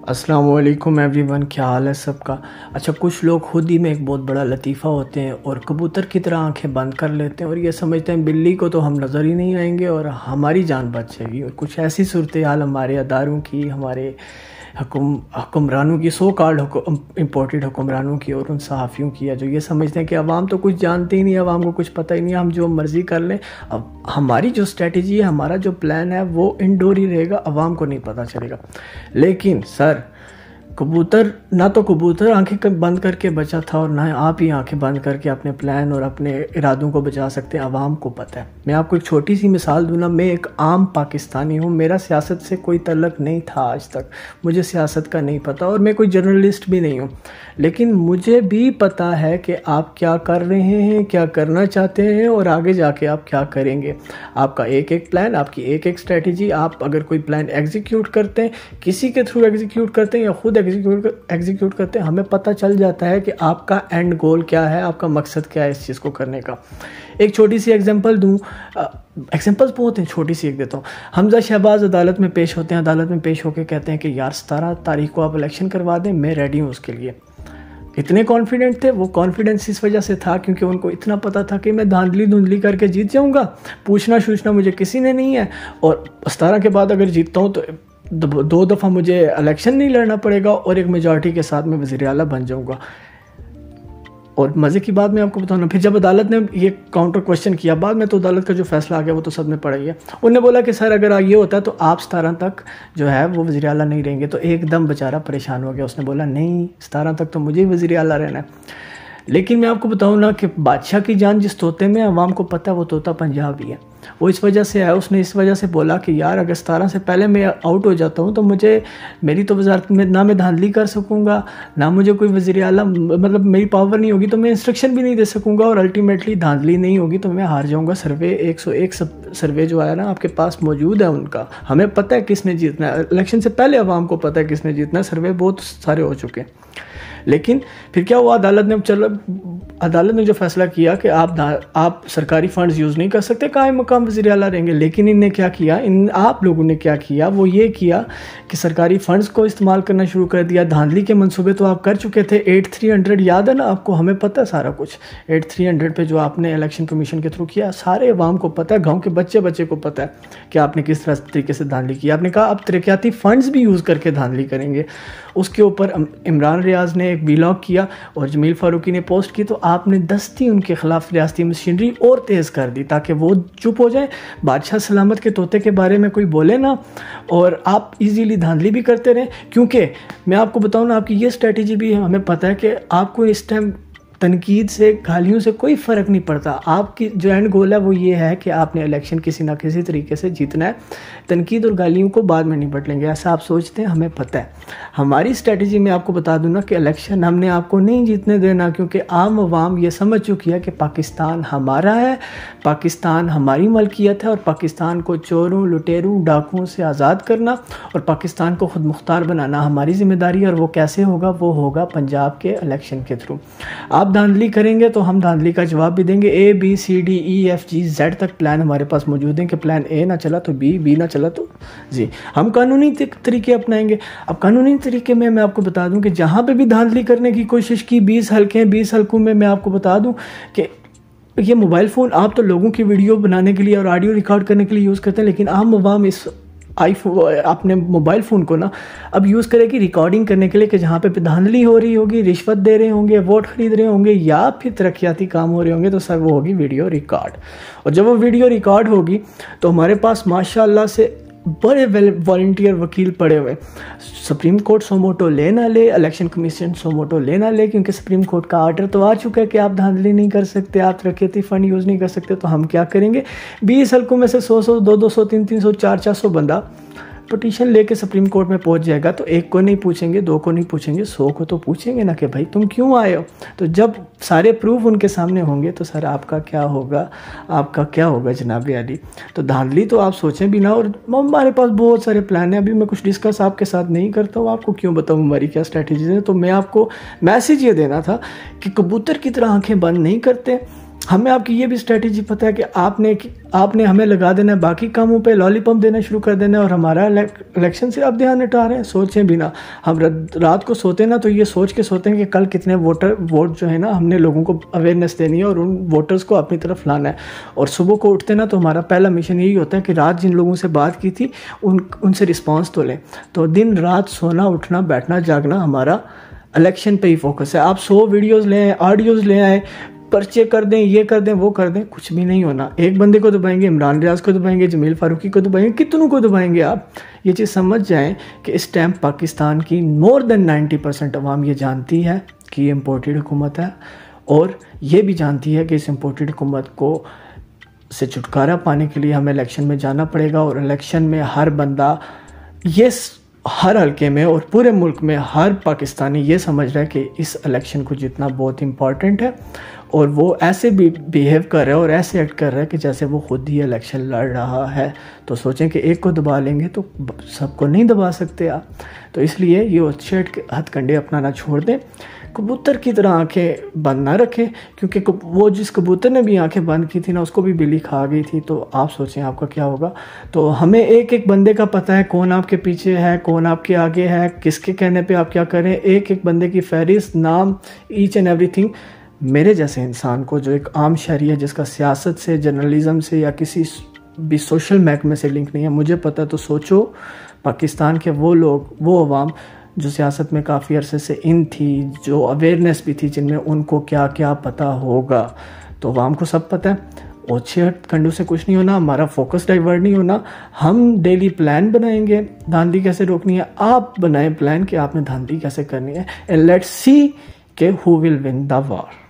अस्सलाम वालेकुम एवरीवन, क्या हाल है सबका। अच्छा, कुछ लोग खुद ही में एक बहुत बड़ा लतीफ़ा होते हैं और कबूतर की तरह आंखें बंद कर लेते हैं और ये समझते हैं बिल्ली को तो हम नज़र ही नहीं आएंगे और हमारी जान बच जाएगी। और कुछ ऐसी सूरत हाल हमारे अदारों की, हमारे हुक्मरानों की, सो कॉल्ड इम्पोर्टेड हुक्मरानों की और उन सहाफ़ियों की है जो ये समझते हैं कि अवाम तो कुछ जानते ही नहीं, अवाम को कुछ पता ही नहीं, हम जो मर्ज़ी कर लें। अब हमारी जो स्ट्रेटजी है, हमारा जो प्लान है वो इंडोर ही रहेगा, अवाम को नहीं पता चलेगा। लेकिन सर, कबूतर ना तो कबूतर आंखें बंद करके बचा था और ना आप ही आंखें बंद करके अपने प्लान और अपने इरादों को बचा सकते हैं। अवाम को पता है। मैं आपको एक छोटी सी मिसाल दूँ ना, मैं एक आम पाकिस्तानी हूँ, मेरा सियासत से कोई तल्लक नहीं था आज तक, मुझे सियासत का नहीं पता और मैं कोई जर्नलिस्ट भी नहीं हूँ। लेकिन मुझे भी पता है कि आप क्या कर रहे हैं, क्या करना चाहते हैं और आगे जाके आप क्या करेंगे। आपका एक एक प्लान, आपकी एक एक स्ट्रेटजी, आप अगर कोई प्लान एग्जीक्यूट करते हैं, किसी के थ्रू एग्जीक्यूट करते हैं या खुद एग्जीक्यूट करते हैं, हमें पता चल जाता है कि आपका एंड गोल क्या है, आपका मकसद क्या है इस चीज़ को करने का। एक छोटी सी एग्जांपल दूं, एग्जांपल्स बहुत हैं, छोटी सी एक देता हूँ। हमजा शहबाज अदालत में पेश होते हैं, अदालत में पेश होकर कहते हैं कि यार 17 तारीख को आप इलेक्शन करवा दें, मैं रेडी हूँ उसके लिए। इतने कॉन्फिडेंट थे। वो कॉन्फिडेंस इस वजह से था क्योंकि उनको इतना पता था कि मैं धांधली धुंधली करके जीत जाऊँगा, पूछना सूछना मुझे किसी ने नहीं है और 17 के बाद अगर जीतता हूँ तो 2 दफ़ा मुझे इलेक्शन नहीं लड़ना पड़ेगा और एक मेजॉरिटी के साथ मैं वज़ीर आला बन जाऊँगा। और मज़े की बात मैं आपको बताऊँ ना, फिर जब अदालत ने ये काउंटर क्वेश्चन किया बाद में, तो अदालत का जो फैसला आ गया वो तो सब ने पढ़ा ही है। उन्होंने बोला कि सर अगर ये होता है तो आप 17 तक जो है वो वज़ीर आला नहीं रहेंगे। तो एकदम बेचारा परेशान हो गया, उसने बोला नहीं, 17 तक तो मुझे ही वज़ीर आला रहना है। लेकिन मैं आपको बताऊं ना कि बादशाह की जान जिस तोते में, अवाम को पता है वो तोता पंजाबी है। वो इस वजह से है, उसने इस वजह से बोला कि यार अगर 17 से पहले मैं आउट हो जाता हूं तो मुझे, मेरी तो वजारत में ना मैं धांधली कर सकूंगा, ना मुझे कोई वज़ीर आला, मतलब मेरी पावर नहीं होगी तो मैं इंस्ट्रक्शन भी नहीं दे सकूंगा और अल्टीमेटली धांधली नहीं होगी तो मैं हार जाऊंगा। सर्वे 101 सर्वे जो आया ना आपके पास मौजूद है उनका, हमें पता है किसने जीतना है। इलेक्शन से पहले अवाम को पता है किसने जीतना है, सर्वे बहुत सारे हो चुके हैं। लेकिन फिर क्या हुआ, अदालत ने जो फैसला किया कि आप सरकारी फंड्स यूज़ नहीं कर सकते, कायम मकाम वज़ीर आला रहेंगे। लेकिन इनने क्या किया, आप लोगों ने क्या किया, वो ये किया कि सरकारी फंड्स को इस्तेमाल करना शुरू कर दिया। धांधली के मंसूबे तो आप कर चुके थे। 8300 याद है ना आपको, हमें पता है सारा कुछ। 8300 पे जो आपने इलेक्शन कमीशन के थ्रू किया, सारे अवाम को पता है, गाँव के बच्चे को पता है कि आपने किस तरह तरीके से धांधली की। आपने कहा आप तरक्याती फंड्स भी यूज़ करके धांधली करेंगे। उसके ऊपर इमरान रियाज ने एक वीलॉग किया और जमील फारूकी ने पोस्ट की, तो आपने दस्ती उनके खिलाफ रियासती मशीनरी और तेज़ कर दी ताकि वो चुप हो जाए, बादशाह सलामत के तोते के बारे में कोई बोले ना और आप इजीली धांधली भी करते रहें। क्योंकि मैं आपको बताऊं ना, आपकी ये स्ट्रेटजी भी हमें पता है कि आपको इस टाइम तनकीद से, गालियों से कोई फ़र्क नहीं पड़ता। आपकी जो एंड गोल है वो ये है कि आपने इलेक्शन किसी ना किसी तरीके से जीतना है। तनकीद और गालियों को बाद में निपट लेंगे, ऐसा आप सोचते हैं, हमें पता है। हमारी स्ट्रेटजी में आपको बता दूं ना कि इलेक्शन हमने आपको नहीं जीतने देना, क्योंकि आम आवाम ये समझ चुकी है कि पाकिस्तान हमारा है, पाकिस्तान हमारी मलकियत है और पाकिस्तान को चोरों, लुटेरों, डाकुओं से आज़ाद करना और पाकिस्तान को खुद मुख्तार बनाना हमारी जिम्मेदारी है। और वो कैसे होगा, वो होगा पंजाब के इलेक्शन के थ्रू। आप धांधली करेंगे तो हम धांधली का जवाब भी देंगे। ABCDEFGZ तक प्लान हमारे पास मौजूद है कि प्लान A ना चला तो B ना चला तो जी। हम कानूनी तरीके अपनाएंगे। अब कानूनी तरीके में मैं आपको बता दूं कि जहां पे भी धांधली करने की कोशिश की, 20 हल्के हैं, 20 हल्कों में मैं आपको बता दूं कि ये मोबाइल फ़ोन आप तो लोगों की वीडियो बनाने के लिए और ऑडियो रिकॉर्ड करने के लिए यूज़ करते हैं, लेकिन आम आवाम इस अपने मोबाइल फ़ोन को ना अब यूज़ करेगी रिकॉर्डिंग करने के लिए कि जहाँ पे धांधली हो रही होगी, रिश्वत दे रहे होंगे, वोट खरीद रहे होंगे या फिर तरक्याती काम हो रहे होंगे, तो सर वो होगी वीडियो रिकॉर्ड। और जब वो वीडियो रिकॉर्ड होगी तो हमारे पास माशाल्लाह से बड़े वॉलंटियर वकील पड़े हुए। सुप्रीम कोर्ट सोमोटो ले ना ले, इलेक्शन कमीशन सोमोटो ले ना ले, क्योंकि सुप्रीम कोर्ट का आर्डर तो आ चुका है कि आप धांधली नहीं कर सकते, आप तरक्याती फंड यूज़ नहीं कर सकते। तो हम क्या करेंगे, 20 हल्कों में से 100 200 300 400 बंदा पटिशन लेके सुप्रीम कोर्ट में पहुंच जाएगा। तो एक को नहीं पूछेंगे, 2 को नहीं पूछेंगे, 100 को तो पूछेंगे ना कि भाई तुम क्यों आए हो। तो जब सारे प्रूफ उनके सामने होंगे तो सर आपका क्या होगा जनाब अली। तो धांधली तो आप सोचें भी ना। और हमारे पास बहुत सारे प्लान हैं, अभी मैं कुछ डिस्कस आपके साथ नहीं करता हूँ, आपको क्यों बताऊँ हमारी क्या स्ट्रैटेजी है। तो मैं आपको मैसेज ये देना था कि कबूतर की तरह आंखें बंद नहीं करते, हमें आपकी ये भी स्ट्रेटेजी पता है कि आपने हमें लगा देना है बाकी कामों पे, लॉलीपॉप देना शुरू कर देना है और हमारा इलेक्शन से आप ध्यान हटा रहे हैं। सोचें बिना, हम रात को सोते हैं ना तो ये सोच के सोते हैं कि कल कितने वोट जो है ना हमने लोगों को अवेयरनेस देनी है और उन वोटर्स को अपनी तरफ लाना है। और सुबह को उठते ना तो हमारा पहला मिशन यही होता है कि रात जिन लोगों से बात की थी उनसे रिस्पॉन्स तो लें। तो दिन रात सोना उठना बैठना जागना हमारा इलेक्शन पे ही फोकस है। आप 100 वीडियोज़ ले आए, ऑडियोज़ ले आए, पर्चे कर दें, ये कर दें, वो कर दें, कुछ भी नहीं होना। एक बंदे को दबाएंगे, इमरान रियाज को दबाएंगे, जमील फारूकी को दबाएंगे, कितनों को दबाएंगे आप। ये चीज़ समझ जाएं कि इस टाइम पाकिस्तान की मोर देन 90% अवाम ये जानती है कि ये इम्पोर्टेड हुकूमत है और ये भी जानती है कि इस इम्पोर्टेड हुकूमत को से छुटकारा पाने के लिए हमें इलेक्शन में जाना पड़ेगा। और इलेक्शन में हर बंदा ये हर हल्के में और पूरे मुल्क में हर पाकिस्तानी ये समझ रहा है कि इस इलेक्शन को जीतना बहुत इंपॉर्टेंट है और वो ऐसे भी बिहेव कर रहा है और ऐसे एक्ट कर रहा है कि जैसे वो खुद ही इलेक्शन लड़ रहा है। तो सोचें कि एक को दबा लेंगे तो सबको नहीं दबा सकते आप। तो इसलिए ये उत्शेट के हथकंडे अपनाना छोड़ दें, कबूतर की तरह आंखें बंद ना रखें, क्योंकि वो जिस कबूतर ने भी आंखें बंद की थी ना उसको भी बिल्ली खा गई थी। तो आप सोचें आपका क्या होगा। तो हमें एक एक बंदे का पता है कौन आपके पीछे है, कौन आपके आगे है, किसके कहने पे आप क्या करें। एक एक बंदे की फहरिस्त, नाम, ईच एंड एवरीथिंग। मेरे जैसे इंसान को जो एक आम शहरी है जिसका सियासत से, जर्नलिज्म से या किसी भी सोशल महकमे से लिंक नहीं है, मुझे पता। तो सोचो पाकिस्तान के वो लोग, वो अवाम जो सियासत में काफ़ी अरसे से इन थी, जो अवेयरनेस भी थी, जिनमें उनको क्या क्या पता होगा। तो अवाम को सब पता है। ओछे हथकंडों से कुछ नहीं होना, हमारा फोकस डाइवर्ट नहीं होना। हम डेली प्लान बनाएंगे धांधली कैसे रोकनी है। आप बनाएं प्लान कि आपने धांधली कैसे करनी है। एंड लेट्स सी के who will win the war.